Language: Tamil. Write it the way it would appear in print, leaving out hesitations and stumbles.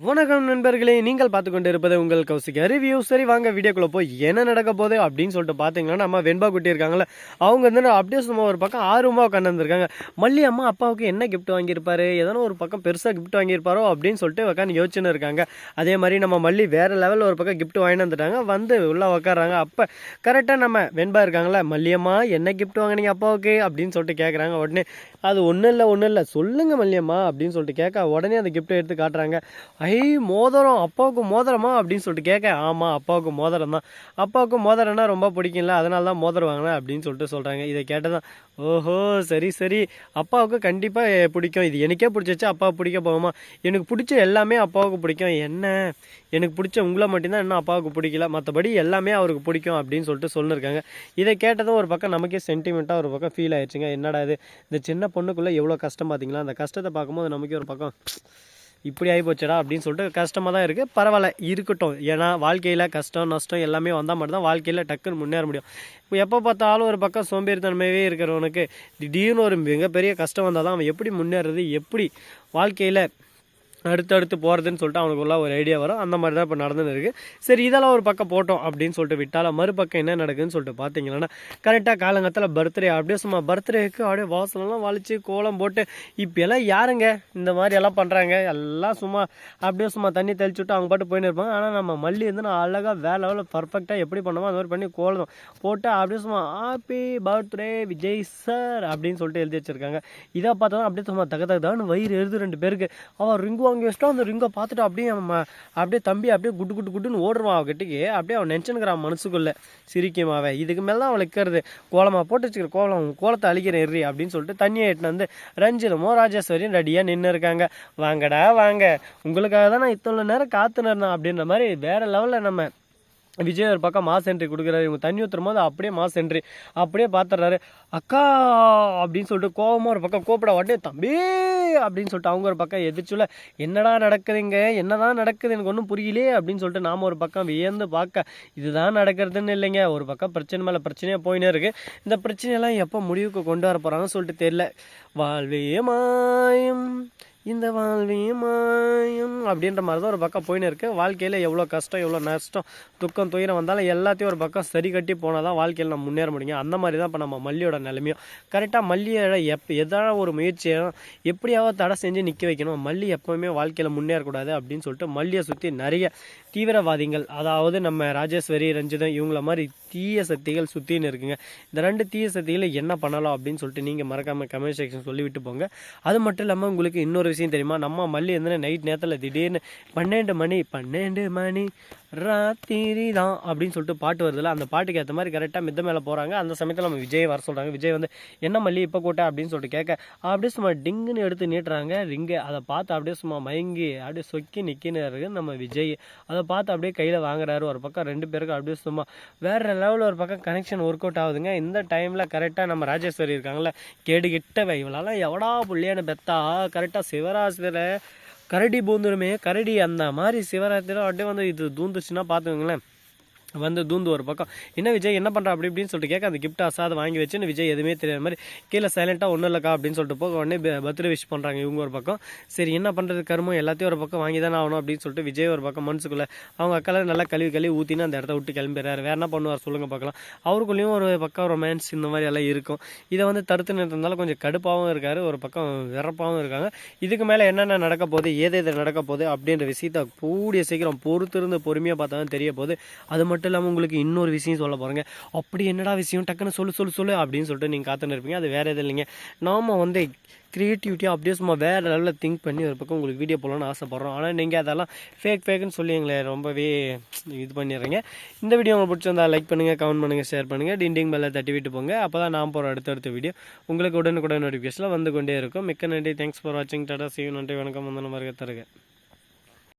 வணக்கம் நண்பர்களே, நீங்கள் பார்த்து கொண்டு இருப்பது உங்கள் கௌசிக் ரிவ்யூ. சரி வாங்க வீடியோக்குள்ளே போய் என்ன நடக்க போகுது அப்படின்னு சொல்லிட்டு பார்த்தீங்கன்னா, நம்ம வெண்பா குட்டி இருக்காங்களே, அவங்க வந்து அப்படியே சும்மா ஒரு பக்கம் ஆர்வமாக உட்காந்து வந்திருக்காங்க. மல்லி அம்மா அப்பாவுக்கு என்ன கிஃப்ட் வாங்கியிருப்பாரு, எதனா ஒரு பக்கம் பெருசாக கிஃப்ட் வாங்கியிருப்பாரோ அப்படின்னு சொல்லிட்டு உட்காந்து யோசிச்சுன்னு இருக்காங்க. அதே மாதிரி நம்ம மல்லி வேறு லெவலில் ஒரு பக்கம் கிஃப்ட் வாங்கிட்டு வந்துட்டாங்க. வந்து உள்ளே உட்காடுறாங்க. அப்போ கரெக்டாக நம்ம வெண்பா இருக்காங்களே, மல்லியம்மா என்ன கிஃப்ட் வாங்கினீங்க அப்பாவுக்கு அப்படின்னு சொல்லிட்டு கேட்குறாங்க. உடனே அது ஒன்றும் இல்லை சொல்லுங்கள் மல்லியம்மா அப்படின்னு சொல்லிட்டு கேட்க, உடனே அந்த கிஃப்ட்டை எடுத்து காட்டுறாங்க. ஐ மோதிரம், அப்பாவுக்கு மோதிரமா அப்படின்னு சொல்லிட்டு கேட்க, ஆமாம் அப்பாவுக்கு மோதிரம் தான், அப்பாவுக்கு மோதிரம்னா ரொம்ப பிடிக்கும்ல, அதனால தான் மோதிரம் வாங்கினேன் அப்படின்னு சொல்லிட்டு சொல்கிறாங்க. இதை கேட்டதான், ஓஹோ சரி சரி, அப்பாவுக்கு கண்டிப்பாக பிடிக்கும், இது எனக்கே பிடிச்சிச்சு அப்பாவுக்கு பிடிக்க போகுமா, எனக்கு பிடிச்ச எல்லாமே அப்பாவுக்கு பிடிக்கும், என்ன எனக்கு பிடிச்ச உங்களை மட்டும்தான் இன்னும் அப்பாவுக்கு பிடிக்கல, மற்றபடி எல்லாமே அவருக்கு பிடிக்கும் அப்படின்னு சொல்லிட்டு சொல்லியிருக்காங்க. இதை கேட்டதும் ஒரு பக்கம் நமக்கே சென்டிமெண்ட்டாக ஒரு பக்கம் ஃபீல் ஆயிடுச்சுங்க. என்னடா இது, இந்த சின்ன பொண்ணுக்குள்ளே எவ்வளோ கஷ்டம் பார்த்தீங்களா, அந்த கஷ்டத்தை பார்க்கும்போது நமக்கே ஒரு பக்கம் இப்படி ஆகிப்போச்சடா அப்படின்னு சொல்லிட்டு கஷ்டமாக தான் இருக்குது. பரவாயில்ல இருக்கட்டும், ஏன்னா வாழ்க்கையில் கஷ்டம் நஷ்டம் எல்லாமே வந்தால் மட்டும்தான் வாழ்க்கையில் டக்குன்னு முன்னேற முடியும். இப்போ எப்போ பார்த்தாலும் ஒரு பக்கம் சோம்பேறித்தன்மையே இருக்கிறவனுக்கு திடீர்னு ஒரு மிகப்பெரிய கஷ்டம் வந்தால் தான் அவன் எப்படி முன்னேறது, எப்படி வாழ்க்கையில் அடுத்தடுத்து போகிறதுன்னு சொல்லிட்டு அவனுக்குள்ள ஒரு ஐடியா வரும். அந்த மாதிரி தான் இப்போ நடந்துன்னு இருக்குது. சரி இதெல்லாம் ஒரு பக்கம் போட்டோம் அப்படின்னு சொல்லிட்டு விட்டாலும் மறுபக்கம் என்ன நடக்குதுன்னு சொல்லிட்டு பார்த்தீங்கன்னா, கரெக்டாக காலங்கத்தில் பர்த்டே அப்படியே சும்மா பர்த்டேக்கு அப்படியே வாசலெல்லாம் வலிச்சு கோலம் போட்டு, இப்போல்லாம் யாருங்க இந்த மாதிரி எல்லாம் பண்ணுறாங்க, எல்லாம் சும்மா அப்படியே சும்மா தண்ணி தெளிச்சு விட்டு அவங்க பாட்டு போயின்னு இருப்பாங்க. ஆனால் நம்ம மல்லி வந்து நான் அழகாக வேலை லெவலில் பர்ஃபெக்டாக எப்படி பண்ணுமோ அந்த மாதிரி பண்ணி கோலம் போட்டு அப்படியே சும்மா ஹாப்பி பர்த்டே விஜய் சார் அப்படின்னு சொல்லிட்டு எழுதி வச்சுருக்காங்க. இதை பார்த்தா அப்படியே சும்மா தகதான்னு வயிறு எழுது 2 பேருக்கு. அவன் ரிங்கு வாங்கி வச்சுட்டா, அந்த ரிங்கை பார்த்துட்டு அப்படியே தம்பி அப்படியே குட்டுன்னு ஓடுவான் அவகிட்டக்கு. அப்படியே அவன் நினச்சுன்னுக்கிறான் மனசுக்குள்ளே சிரிக்குமாவே, இதுக்கு மேலே தான் அவள் இருக்கிறது, கோலமாக போட்டு வச்சுக்கிற கோலத்தை அழிக்கிறேன் எறி அப்படின்னு சொல்லிட்டு தண்ணியை எட்டுன்னு வந்து ரஞ்சிதமோ ராஜேஸ்வரியும் ரெடியாக நின்று இருக்காங்க. வாங்கடா வாங்க, உங்களுக்காக தான் நான் இத்தனை நேரம் காத்துன்னு இருந்தேன் அப்படின்ற மாதிரி வேறு லெவலில் நம்ம விஜய் ஒரு பக்கம் மாஸ் என்ட்ரி கொடுக்குறாரு. இவங்க தண்ணி ஊற்றுற போது அப்படியே மாஸ் என்ட்ரி அப்படியே பார்த்துட்றாரு. அக்கா அப்படின்னு சொல்லிட்டு கோபமாக ஒரு பக்கம் கூப்பிட, உடனே தம்பி அப்படின்னு சொல்லிட்டு அவங்க ஒரு பக்கம் எதிர்ச்சுல என்னடா நடக்குதுங்க, என்னதான் நடக்குது எனக்கு ஒன்றும் புரியலே அப்படின்னு சொல்லிட்டு நாம் ஒரு பக்கம் வியந்து பார்க்க, இதுதான் நடக்கிறதுன்னு இல்லைங்க, ஒரு பக்கம் பிரச்சனை மேலே பிரச்சனையாக போயினே இருக்குது. இந்த பிரச்சனையெல்லாம் எப்போ முடிவுக்கு கொண்டு வர போகிறாங்கன்னு சொல்லிட்டு தெரியல. வாழ்வே மாயம் இந்த வாழ்வியும் மாயம் அப்படின்ற மாதிரி தான் ஒரு பக்கம் போயின்னு இருக்குது. வாழ்க்கையில் எவ்வளோ கஷ்டம் எவ்வளோ நஷ்டம் துக்கம் துயரம் வந்தாலும் எல்லாத்தையும் ஒரு பக்கம் சரி கட்டி போனால் தான் வாழ்க்கையில் நம்ம முன்னேற முடியும். அந்த மாதிரி தான் இப்போ நம்ம மல்லியோட நிலைமையும். கரெக்டாக மல்லியோட எதாவது ஒரு முயற்சியை எப்படியாவது தடை செஞ்சு நிற்க வைக்கணும். மல்லி எப்போவுமே வாழ்க்கையில் முன்னேறக்கூடாது அப்படின்னு சொல்லிட்டு மல்லியை சுற்றி நிறைய தீவிரவாதிகள், அதாவது நம்ம ராஜேஸ்வரி ரஞ்சிதம் இவங்கள மாதிரி தீய சக்திகள் சுற்றின்னு இருக்குங்க. இந்த 2 தீய சக்திகளை என்ன பண்ணலாம் அப்படின்னு சொல்லிட்டு நீங்கள் மறக்காமல் கமெண்ட் செக்ஷன் சொல்லிவிட்டு போங்க. அது மட்டும் இல்லாமல் உங்களுக்கு இன்னொரு விஷயம் தெரியுமா, நம்ம மல்லி வந்து நைட் நேரத்தில் திடீர்னு 12 மணி ராத்திரி தான் அப்படின்னு சொல்லிட்டு பாட்டு வருதுல்ல, அந்த பாட்டுக்கு ஏற்ற மாதிரி கரெக்டாக மித்த மேலே போகிறாங்க. அந்த சமயத்தில் நம்ம விஜய் வர சொல்கிறாங்க. விஜய் வந்து என்ன மல்லி இப்போ கூட்ட அப்படின்னு சொல்லிட்டு கேட்க, அப்படியே சும்மா டிங்குன்னு எடுத்து நீட்டுறாங்க ரிங்கு. அதை பார்த்து அப்படியே சும்மா மயங்கி அப்படியே சொக்கி நிற்கின்னு இருக்குது நம்ம விஜய். அதை பார்த்து அப்படியே கையில் வாங்குறாரு. ஒரு பக்கம் 2 பேருக்கு அப்படியே சும்மா வேறு லெவலில் ஒரு பக்கம் கனெக்ஷன் ஒர்க் அவுட் ஆகுதுங்க. இந்த டைமில் கரெக்டாக நம்ம ராஜேஸ்வரி இருக்காங்களே, கேடு கிட்டவை இவளாலாம் எவடா புள்ளியான பெத்தா, கரெக்டாக சிவராசிரியில் கரடி பூந்துருமே கரடி அந்த மாதிரி சிவராத்திரி அப்படியே வந்து இது தூந்துச்சுன்னா பார்த்துக்கோங்களேன், வந்து தூந்து ஒரு பக்கம். என்ன விஜய் என்ன பண்ணுறா அப்படி இப்படின்னு சொல்லிட்டு கேட்க, அந்த கிஃப்ட் அசாத வாங்கி வச்சுன்னு விஜய் எதுவுமே தெரியாத மாதிரி கீழே சைலண்ட்டாக ஒன்றும் இல்லைக்கா அப்படின்னு சொல்லிட்டு போக, உடனே பர்த்டே விஷ் பண்ணுறாங்க இவங்க ஒரு பக்கம். சரி என்ன பண்ணுறது கருமம், எல்லாத்தையும் ஒரு பக்கம் வாங்கி தானே ஆகணும் அப்படின்னு சொல்லிட்டு விஜய் ஒரு பக்கம் மனசுக்குள்ளே அவங்க அக்கால நல்லா கழுவி ஊற்றின்னு அந்த இடத்த விட்டு கிளம்பிடுறாரு. வேறு என்ன பண்ணுவார் சொல்லுங்கள் பார்க்கலாம். அவருக்குள்ளேயும் ஒரு பக்கம் ரொமான்ஸ் இந்த மாதிரி எல்லாம் இருக்கும். இதை வந்து தடுத்து நிறுத்தினாலும் கொஞ்சம் கடுப்பாகவும் இருக்காரு, ஒரு பக்கம் விறப்பாகவும் இருக்காங்க. இதுக்கு மேலே என்னென்ன நடக்க போகுது, ஏதேது நடக்க போகுது அப்படின்ற விஷயத்தை கூடிய சீக்கிரம் பொறுத்திருந்து பொறுமையாக பார்த்தா தான் தெரிய போகுது. அது மட்டும் இல்லாமல் உங்களுக்கு இன்னொரு விஷயம் சொல்ல போகிறேங்க. அப்படி என்னடா விஷயம் டக்குன்னு சொல்லு அப்படின்னு சொல்லிட்டு நீங்கள் காத்துன்னு இருப்பீங்க. அது வேறு எதுவும் இல்லைங்க, நாம் வந்து க்ரியேட்டிவிட்டியாக அப்படியே சும்மா வேறு லெவலில் திங்க் பண்ணி ஒரு பக்கம் உங்களுக்கு வீடியோ போடலான்னு ஆசைப்பட்றோம். ஆனால் நீங்கள் அதெல்லாம் ஃபேக்குன்னு சொல்லி எங்களை ரொம்பவே இது பண்ணிடுறீங்க. இந்த வீடியோ உங்களுக்கு பிடிச்சிருந்தால் லைக் பண்ணுங்கள், கமெண்ட் பண்ணுங்கள், ஷேர் பண்ணுங்கள், டிண்டிங் பெல்லை தட்டி விட்டு போங்க. அப்போ தான் நான் போகிற அடுத்தடுத்த வீடியோ உங்களுக்கு உடனுக்குடன் நோட்டிஃபிகேஷனில் வந்து கொண்டே இருக்கும். மிக்க நன்றி, தேங்க்ஸ் ஃபார் வாட்சிங், டாடா, see you, நன்றி, வணக்கம், வந்தனம், வருக தருக.